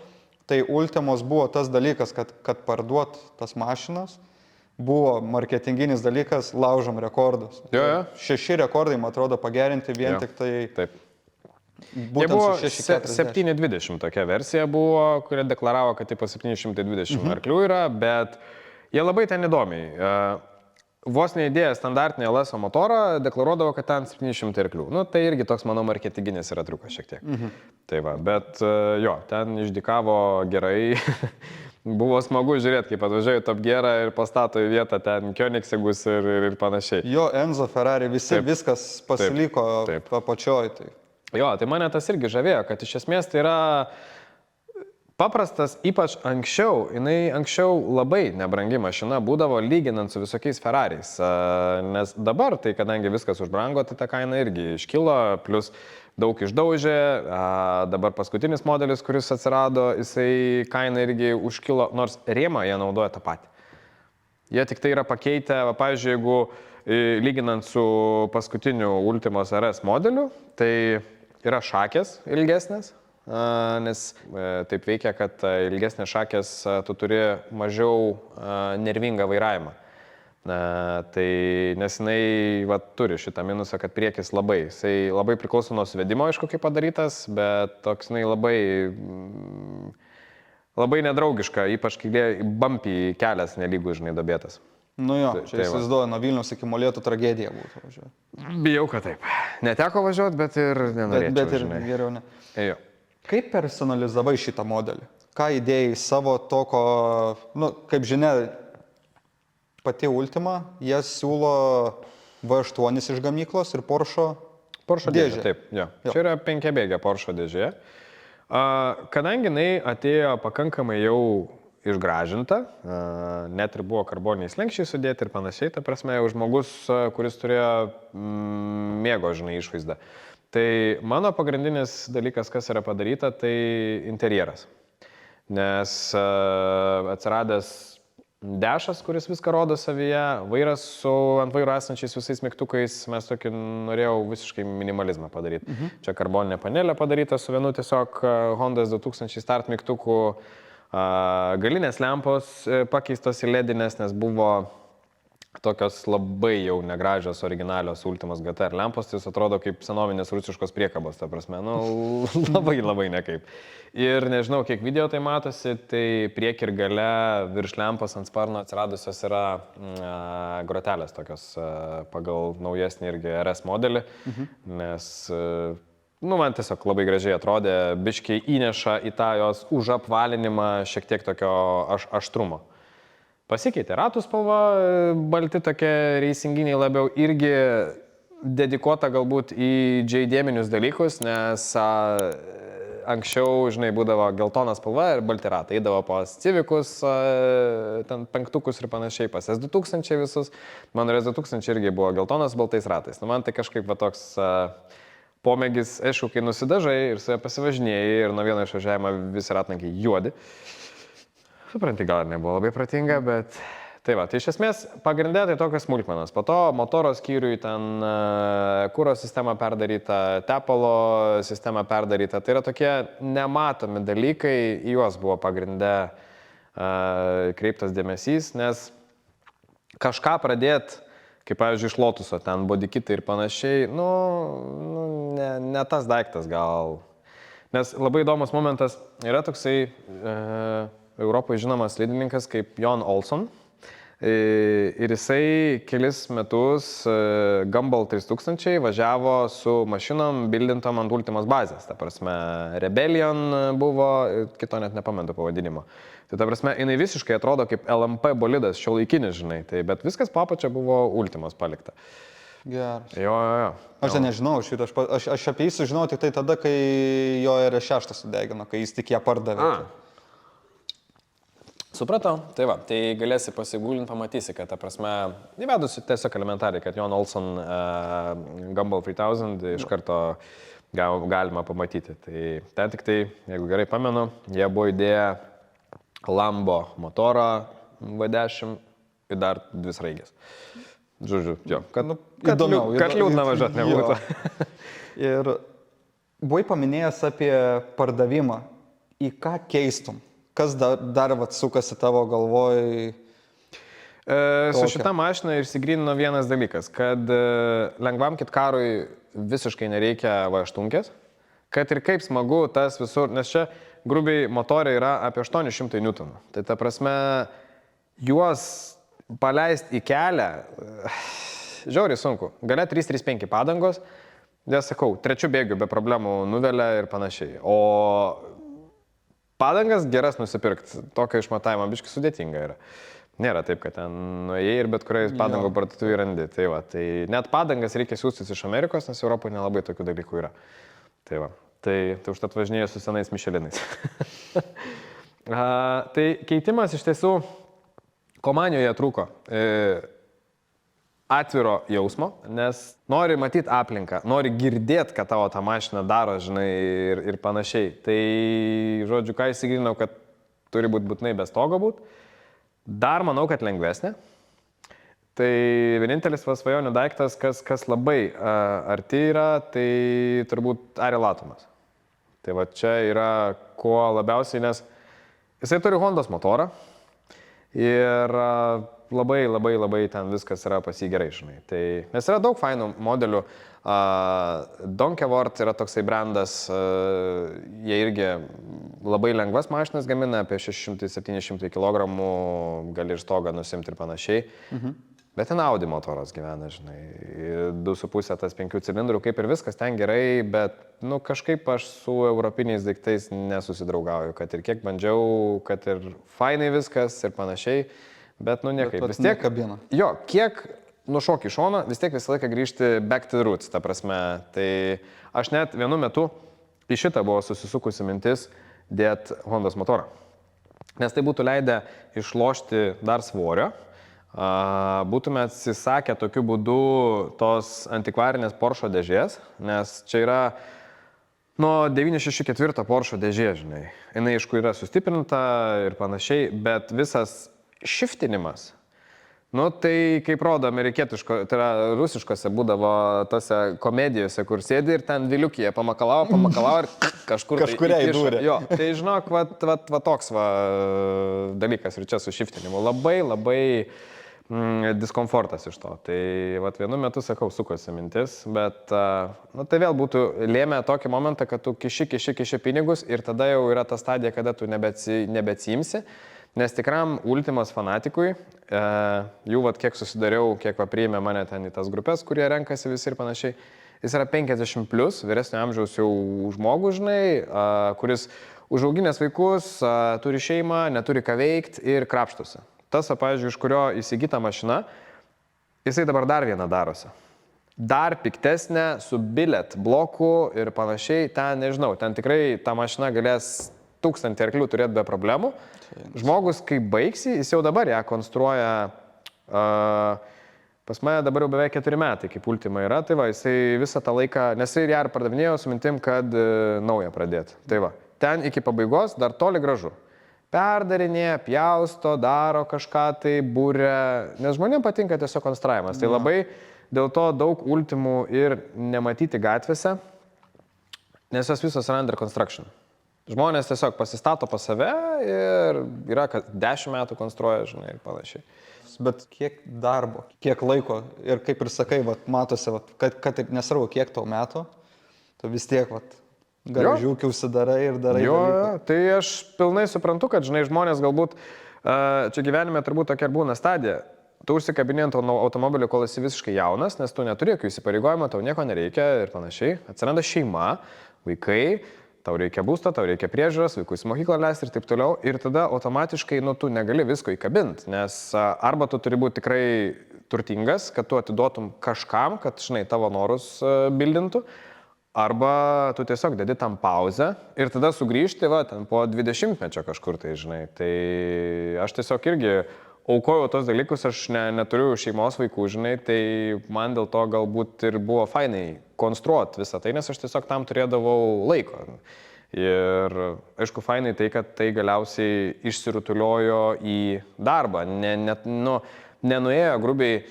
tai Ultimos buvo tas dalykas, kad parduot tas mašinas, buvo marketinginis dalykas, laužom rekordus. Jo. 6 rekordai, man atrodo, pagerinti vien tik tai... Taip. Būtent buvo su 640. 720 tokia versija buvo, kurie deklaravo, kad tipo 720 arklių yra, bet jie labai ten įdomiai. Vos neįdėję standartinį LS motorą, deklaruodavo, kad ten 700 arklių. Nu, tai irgi toks, manau, marketinginis yra triukas šiek tiek. Tai va, bet jo, ten išdykavo gerai. Buvo smagu žiūrėti, kaip atvažiuoju Top Gearą ir pastato į vietą ten Koenigsegus ir panašiai. Jo, Enzo, Ferrari, visi taip, viskas pasiliko papačioj. Tai. Jo, tai mane tas irgi žavėjo, kad iš esmės tai yra paprastas, ypač anksčiau, jinai anksčiau labai nebrangi mašina būdavo lyginant su visokiais Ferrariais, nes dabar, tai kadangi viskas užbrango, tai ta kaina irgi iškilo, plus daug išdaužė, dabar paskutinis modelis, kuris atsirado, jisai kaina irgi užkilo, nors rėmą jie naudoja tą patį. Jie tik tai yra pakeitę, pavyzdžiui, jeigu lyginant su paskutiniu Ultimos RS modeliu, tai yra šakės ilgesnės, nes taip veikia, kad ilgesnės šakės tu turi mažiau nervingą vairavimą. Tai nes jinai turi šitą minusą, kad priekis labai priklauso nuo suvedimo, aišku, kaip padarytas, bet toks jinai labai nedraugiška, ypač kai bumpy kelias nelygų, žinai, dobėtas. Nu jo, čia įsivaizduoju, nuo Vilniaus iki Molėtų tragedija būtų važiuoti. Bijau, kad taip. Neteko važiuoti, bet ir nenorėčiau. Bet ir žinai. Geriau ne. Jo. Kaip personalizavai šitą modelį? Ką įdėjai savo to, ko, kaip žinia, pati Ultima, jie siūlo V8 iš gamyklos ir Porsche Porsche dėžė, taip. Jo. Jo. Čia yra 5-bėgė Porsche dėžė. Kadangi jinai atėjo pakankamai jau išgražinta, net ir buvo karboniniai slenkščiai sudėti ir panašiai, ta prasme, jau žmogus, kuris turėjo mėgo, žinai, išvaizdą. Tai mano pagrindinis dalykas, kas yra padaryta, tai interjeras. Nes atsiradęs dešas, kuris viską rodo savyje, vairas su ant vairo esančiais visais mygtukais, mes tokį norėjau visiškai minimalizmą padaryti. Čia karboninė panelė padaryta su vienu tiesiog Honda S2000 start mygtuku, galinės lempos pakeistos į ledinės, nes buvo tokios labai jau negražios originalios Ultimas GTR lempos, tai jis atrodo kaip senovinės rusiškos priekabos, ta prasme, nu labai nekaip. Ir nežinau, kiek video tai matosi, tai prieki ir gale virš lempos ant sparno atsiradusios yra grotelės tokios pagal naujesnį irgi RS modelį, nes man tiesiog labai gražiai atrodė, biškiai įneša į tą jos užapvalinimą šiek tiek tokio aštrumo. Pasikeitė ratų spalva, balti tokie reisinginiai labiau, irgi dedikuota galbūt į džeidėminius dalykus, nes anksčiau, žinai, būdavo geltona spalva ir balti ratai. Eidavo pas Civicus, ten 5-tukus ir panašiai, pas S2000 visus. Mano S2000 irgi buvo geltonas baltais ratais. Nu, man tai kažkaip va toks pomėgis, aišku, kai nusidažai ir su ja pasivažinėjai ir nuo vieno išvažiavimo visi ratlankiai juodi. Supranti, gal ir nebuvo labai pratinga, bet tai va, tai iš esmės pagrindė tai tokios smulkmenos. Po to motoro skyriui ten kuro sistema perdaryta, tepalo sistema perdaryta. Tai yra tokie nematomi dalykai, į juos buvo pagrindė kreiptas dėmesys, nes kažką pradėti, kaip pavyzdžiui iš Lotuso, ten bodykitai ir panašiai, ne tas daiktas gal. Nes labai įdomus momentas yra toksai Europoje žinomas slidininkas kaip Jon Olsson ir jisai kelis metus Gumball 3000 važiavo su mašinom bildintom ant Ultimos bazės. Ta prasme, Rebellion buvo, kito net nepamenu pavadinimo. Tai ta prasme, jinai visiškai atrodo kaip LMP bolidas, šiuolaikinis, žinai, tai, bet viskas po apačia buvo Ultimos palikta. Geras. Jo. Aš ten nežinau šitą, aš apie jį sužinau tik tai tada, kai jo R6 sudegino, kai jis tik ją pardavė. Supratau, tai va, tai galėsi pasigūlinti, pamatysi, kad, ta prasme, įvedusi tiesiog elementariai, kad Jon Olsson Gumball 3000 iš karto galima pamatyti. Tai ten tik tai, jeigu gerai pamenu, jie buvo įdėję Lambo motorą V10 ir dar 2 sraigės. Žodžiu, jo, kad Įdomiau. Kad liūdna važiuoti nebūtų. Ir buvai paminėjęs apie pardavimą. Į ką keistum? Kas dar vat sukasi tavo galvoj? Su šita mašina išsigrynino vienas dalykas, kad lengvam kitkarui visiškai nereikia V8, kad ir kaip smagu tas visur, nes čia grubiai motoriai yra apie 800 N. Tai ta prasme, juos paleisti į kelią, žiauriai sunku. Galia 335 padangos, nes sakau, 3 bėgių be problemų nuvelia ir panašiai. O padangas geras nusipirkti, tokio išmatavimo biškai sudėtinga yra. Nėra taip, kad ten nuėjai ir bet kuriais padangų parduotuvėje randi. Tai va, tai net padangas reikia siūstis iš Amerikos, nes Europoje nelabai tokių dalykų yra. Tai va, tai užtat važinėju su senais Michelinais. Tai keitimas iš tiesų komanijoje trūko atviro jausmo, nes nori matyti aplinką, nori girdėti, kad tavo tą mašiną daro, žinai, ir panašiai. Tai, žodžiu, ką įsigilinau, kad turi būti būtinai be stogo būt. Dar manau, kad lengvesnė. Tai vienintelis svajonių daiktas, kas labai arti yra, tai turbūt Arilatumas. Tai va čia yra kuo labiausiai, nes jisai turi Hondos motorą ir labai ten viskas yra pas jį gerai, žinai. Tai, nes yra daug fainų modelių. Donkevort yra toksai brandas, jie irgi labai lengvas mašinas gamina, apie 600-700 kg, gali ir stogą nusimti ir panašiai. Bet ten Audi motoras gyvena, žinai, 2,5 tas 5 cilindrų, kaip ir viskas ten gerai, bet, kažkaip aš su europiniais daiktais nesusidraugauju, kad ir kiek bandžiau, kad ir fainai viskas ir panašiai. Bet, niekaip vis tiek. Kabina. Jo, kiek nušok į šoną, vis tiek visą laiką grįžti back to the roots, ta prasme. Tai aš net vienu metu į šitą buvo susisukusi mintis dėti Hondos motorą. Nes tai būtų leidę išlošti dar svorio, būtume atsisakę tokiu būdu tos antikvarinės Porsche dėžės, nes čia yra nuo 964 Porsche dėžė, žinai. Jis aišku yra sustiprinta ir panašiai, bet visas šiftinimas, nu tai kaip rodo amerikietiško, tai yra rusiškose būdavo tose komedijose, kur sėdi ir ten viliukėje pamakalavo ir kažkuriai įdūrė. Jo, tai žinok, va toks dalykas ir čia su šiftinimu. Labai diskomfortas iš to. Tai vienu metu, sakau, sukosi mintis, bet tai vėl būtų lėmę tokį momentą, kad tu kiši pinigus ir tada jau yra ta stadija, kada tu nebeatsiimsi. Nes tikram Ultimos fanatikui, jų kiek susidariau, kiek priėmė mane ten į tas grupės, kurie renkasi visi ir panašiai, jis yra 50+, vyresnio amžiaus jau žmogus, žinai, kuris užauginęs vaikus, turi šeimą, neturi ką veikti ir krapštosi. Tas, pavyzdžiui, iš kurio įsigyta mašina, jisai dabar dar vieną darosi. Dar piktesnė, su bilet bloku ir panašiai, ten nežinau, ten tikrai ta mašina galės 1000 arklių turėti be problemų. Žmogus, kai baigsi, jis jau dabar ją konstruoja, pas mane dabar jau beveik 4 metai, kaip Ultima yra, tai va, jisai visą tą laiką, nes jisai ją ir pardavinėjo su mintim, kad naują pradėti. Tai va, ten iki pabaigos dar toli gražu. Perdarinė, pjausto, daro kažką tai, būrė, nes žmonėms patinka tiesiog konstravimas. Tai labai dėl to daug Ultimų ir nematyti gatvėse, nes jos visos yra under construction. Žmonės tiesiog pasistato pas save ir yra, kad 10 metų konstruoja, žinai, ir panašiai. Bet kiek darbo, kiek laiko ir kaip ir sakai, matosi, kad ir nesvarbu, kiek tau metų, tu vis tiek, garažiukį užsidarai ir darai. Jo, tai aš pilnai suprantu, kad, žinai, žmonės galbūt, čia gyvenime turbūt tokia ir būna stadija. Tu užsikabini ant automobilio, kol esi visiškai jaunas, nes tu neturi jokių įsipareigojimų, tau nieko nereikia ir panašiai. Atsiranda šeima, vaikai, tau reikia būsto, tau reikia priežiūros, vaikus į mokyklą leisti ir taip toliau. Ir tada automatiškai, tu negali visko įkabinti, nes arba tu turi būti tikrai turtingas, kad tu atiduotum kažkam, kad, žinai, tavo norus bildintų. Arba tu tiesiog dedi tam pauzę ir tada sugrįžti, ten po 20-mečio kažkur tai, žinai. Tai aš tiesiog irgi aukojau tos dalykus, aš neturiu šeimos vaikų, žinai, tai man dėl to galbūt ir buvo fainai konstruoti visą tai, nes aš tiesiog tam turėdavau laiko. Ir aišku, fainai tai, kad tai galiausiai išsirutuliojo į darbą, nenuėjo grubiai.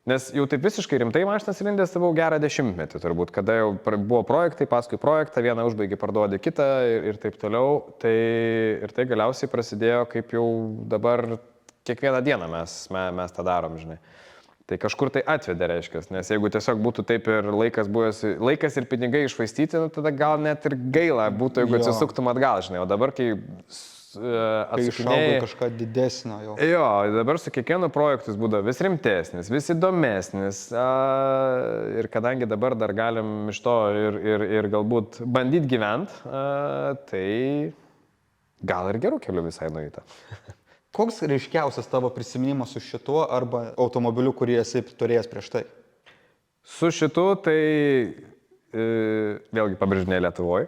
Nes jau taip visiškai rimtai mašinas rindęs buvau gerą 10 metį turbūt, kada jau buvo projektai, paskui projektą, vieną užbaigė, parduodė kitą ir taip toliau. Ir tai galiausiai prasidėjo, kaip jau dabar kiekvieną dieną mes tą darom, žinai. Tai kažkur tai atvedė, reiškia, nes jeigu tiesiog būtų taip ir laikas ir pinigai išvaistyti, tada gal net ir gaila būtų, jeigu atsisuktum atgal, žinai. O dabar, kai išaugai kažką didesnio jau. Jo, dabar su kiekvienu projektu jis būdavo vis rimtesnis, vis įdomesnis. Ir kadangi dabar dar galim iš to ir galbūt bandyti gyventi, tai gal ir gerų kelių visai nueita. Koks ryškiausias tavo prisiminimas su šituo arba automobiliu, kurį esi turėjęs prieš tai? Su šitu tai vėlgi pabrėžinė Lietuvoje.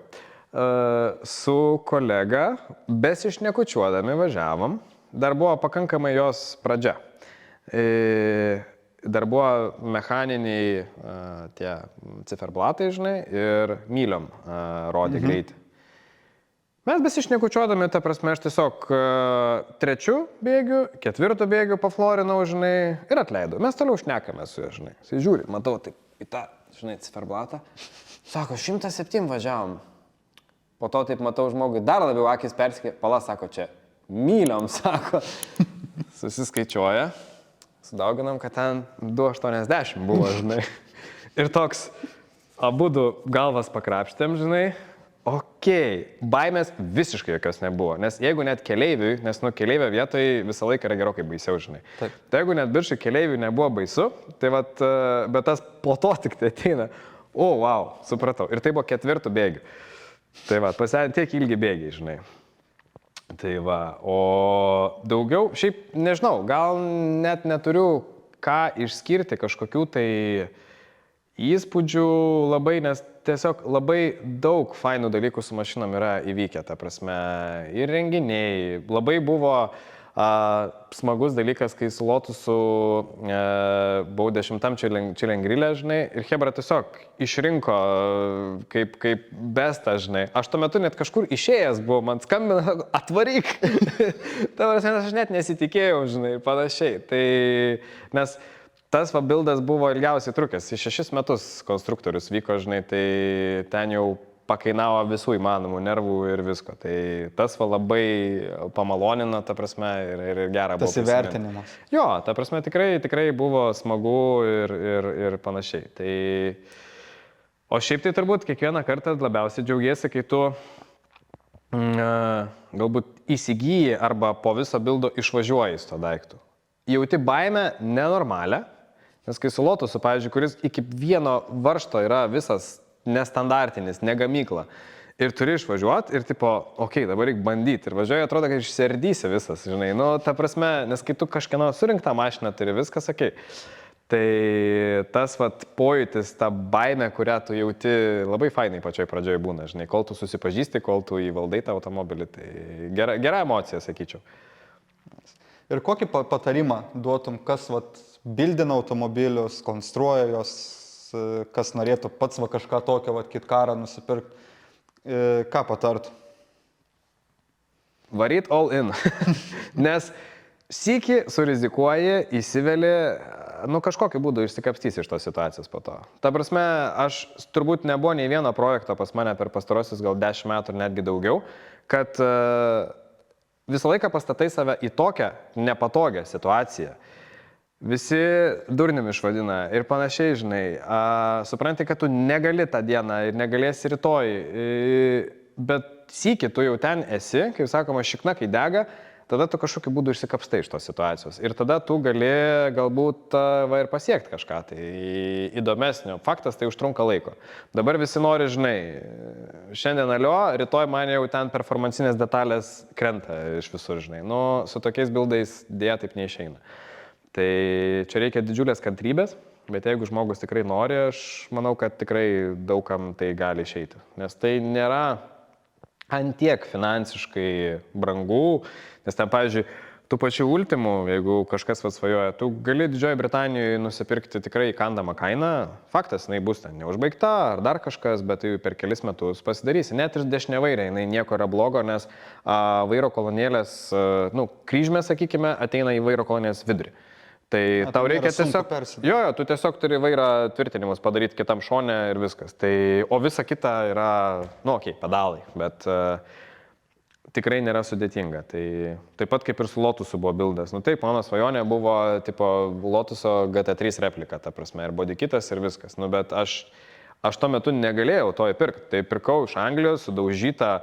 Su kolega besišnekučiuodami važiavom, dar buvo pakankamai jos pradžia. Dar buvo mechaniniai tie ciferblatai, žinai, ir myliom rodė greitį. Mes besišnekučiuodami, ta prasme, aš tiesiog 3 bėgių, 4 bėgių paflorinau, žinai, ir atleidau. Mes toliau šnekame su juo, žinai. Jis žiūri, matau, taip, į tą, žinai, ciferblatą. Sako, 107 važiavom. Po to taip matau žmogui, dar labiau akis persikė, pala, sako, čia myliom, sako. Susiskaičiuoja, sudauginam, kad ten 2,80 buvo, žinai. Ir toks, abudu galvas pakrapštėm, žinai. Okei, baimės visiškai jokios nebuvo, nes jeigu net keleiviui, nes keleivio vietoj visą laiką yra gerokai baisiau, žinai. Taip. Tai jeigu net biržai keleiviui nebuvo baisu, tai bet tas po to tik tai ateina, wow, supratau. Ir tai buvo 4 bėgių. Tai tiek ilgi bėgiai, žinai. Tai o daugiau, šiaip nežinau, gal net neturiu ką išskirti kažkokių tai įspūdžių labai, nes tiesiog labai daug fainų dalykų su mašinom yra įvykę, ta prasme, ir renginiai. Labai buvo smagus dalykas, kai su Lotusu buvau 10 čilengrilė, žinai, ir Hebra tiesiog išrinko kaip bestą, žinai. Aš tuo metu net kažkur išėjęs buvau, man skambina, atvaryk. Ta prasme, aš net nesitikėjau, žinai, ir panašiai. Tai nes tas bildas buvo ilgiausiai trukęs, 6 metus konstruktorius vyko, žinai, tai ten jau pakainavo visų įmanomų nervų ir visko. Tai tas labai pamalonino, ta prasme, ir gera buvo. Tas įvertinimas. Jo, ta prasme, tikrai buvo smagu ir panašiai. Tai... O šiaip tai turbūt kiekvieną kartą labiausiai džiaugiesi, kai tu galbūt įsigyji arba po viso bildo išvažiuoji su to daiktu. Jauti baimę nenormalią, nes kai su Lotusu, pavyzdžiui, kuris iki vieno varžto yra visas nestandartinis, ne gamykla, ir turi išvažiuoti ir tipo, okei, dabar reikia bandyti. Ir važiuoji, atrodo, kad išsiardysi visas, žinai, nu, ta prasme, nes kai tu kažkieno surinktą mašiną turi, viskas okei. Tai tas pojūtis, ta baimė, kurią tu jauti, labai fainai pačioj pradžioje būna, žinai, kol tu susipažįsti, kol tu įvaldai tą automobilį, tai gera emocija, sakyčiau. Ir kokį patarimą duotum, kas bildina automobilius, konstruoja jos, kas norėtų pats kažką tokio, kitkarą nusipirkti, ką patartų? Varyt all in. Nes sykį surizikuoji, įsiveli, nu kažkokiu būdu išsikapstys iš tos situacijos po to. Ta prasme, aš turbūt nebuvo nei vieno projekto pas mane per pastarosius gal 10 metų ir netgi daugiau, kad visą laiką pastatai save į tokią nepatogią situaciją. Visi durnim išvadina ir panašiai, žinai. Supranti, kad tu negali tą dieną ir negalėsi rytoj, bet sykį tu jau ten esi, kaip sakoma, šikna kai dega, tada tu kažkokiu būdu išsikapstai iš tos situacijos. Ir tada tu gali galbūt ir pasiekti kažką tai įdomesnio. Faktas, tai užtrunka laiko. Dabar visi nori, žinai, šiandien alio, rytoj man jau ten performancinės detalės krenta iš visur, žinai. Nu, su tokiais bildais dėja taip neišeina. Tai čia reikia didžiulės kantrybės, bet jeigu žmogus tikrai nori, aš manau, kad tikrai daugam tai gali išeiti. Nes tai nėra antiek finansiškai brangu, nes ten, pavyzdžiui, tų pačių ultimų, jeigu kažkas svajoja, tu gali Didžiojoje Britanijoje nusipirkti tikrai įkandamą kainą. Faktas, jinai bus ten neužbaigta ar dar kažkas, bet tai per kelis metus pasidarysi. Net ir dešiniavairė, jinai nieko yra blogo, nes vairo kolonėlės, kryžmė, sakykime, ateina į vairo kolonėlės vidurį. Tai tau reikia tiesiog, tu tiesiog turi vairo tvirtinimus padaryti kitam šone ir viskas. Tai, o visa kita yra, pedalai, bet tikrai nėra sudėtinga. Tai taip pat kaip ir su Lotusu buvo bildas. Taip, mano svajonė buvo tipo Lotuso GT3 replika, ta prasme, ir bodykitas ir viskas. Bet aš tuo metu negalėjau to įpirkti. Tai pirkau iš Anglijos sudaužytą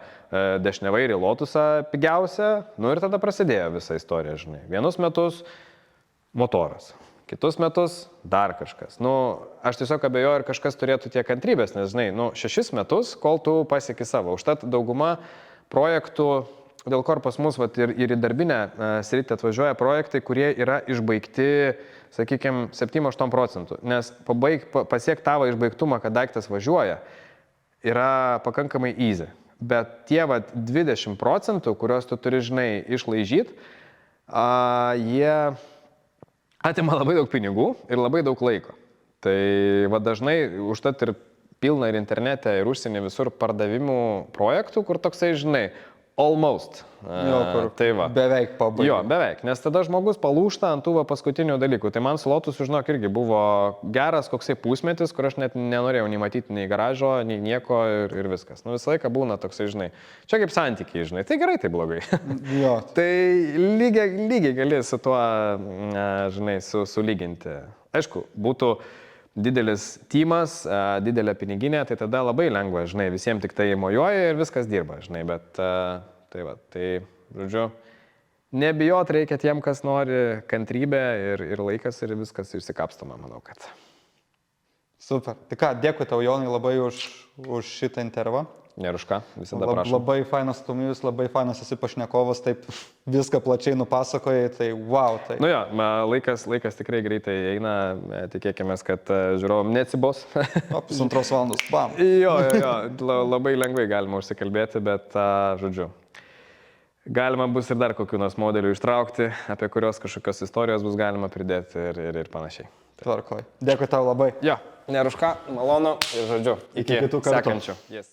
dešiniavairį Lotusą pigiausią, ir tada prasidėjo visa istorija, žinai. Vienus metus motoras, kitus metus dar kažkas. Aš tiesiog abejoju, ar kažkas turėtų tiek kantrybės, nes, žinai, 6 metus, kol tu pasieki savo. Užtat dauguma projektų, dėl ko pas mus ir į darbinę sritį atvažiuoja projektai, kurie yra išbaigti, sakykime, 7-8%. Nes pasiekti tavo išbaigtumą, kad daiktas važiuoja, yra pakankamai easy. Bet tie 20%, kuriuos tu turi, žinai, išlaižyti, jie atima labai daug pinigų ir labai daug laiko. Tai dažnai užtat ir pilna ir internete, ir užsienį visur pardavimų projektų, kur toksai, žinai, almost. Beveik pabaigai. Jo, beveik, nes tada žmogus palūšta ant tų paskutinių dalykų. Tai man su Lotusu, žinok, irgi buvo geras koksai pusmetis, kur aš net nenorėjau nei matyti nei garažo, nei nieko ir viskas. Visą laiką būna toksai, žinai, čia kaip santykiai, žinai, tai gerai, tai blogai. Jo. Tai lygiai gali su tuo, žinai, sulyginti. Aišku, būtų didelis tymas, didelė piniginė, tai tada labai lengva, žinai, visiems tik tai mojuoja ir viskas dirba, žinai, bet tai, žodžiu, nebijot reikia tiem, kas nori, kantrybė ir laikas ir viskas išsikapstoma, manau, kad. Super. Tai ką, dėkui tau, Jonai, labai už šitą intervą. Nėra už ką, visada prašau. Labai fainas Tomijus, labai fainas esi pašnekovas, taip viską plačiai nupasakojai, tai wow. Tai... Nu jo, laikas tikrai greitai eina, tikėkime, kad žiūrovom neatsibos. Pusantros valandos, bam. Jo, labai lengvai galima užsikalbėti, bet, žodžiu, galima bus ir dar kokių nors modelių ištraukti, apie kurios kažkokios istorijos bus galima pridėti ir panašiai. Tvarkoj. Dėkui tau labai. Jo, nėra už ką, malonu ir žodžiu, Iki kitų kartų. sekančių. Yes.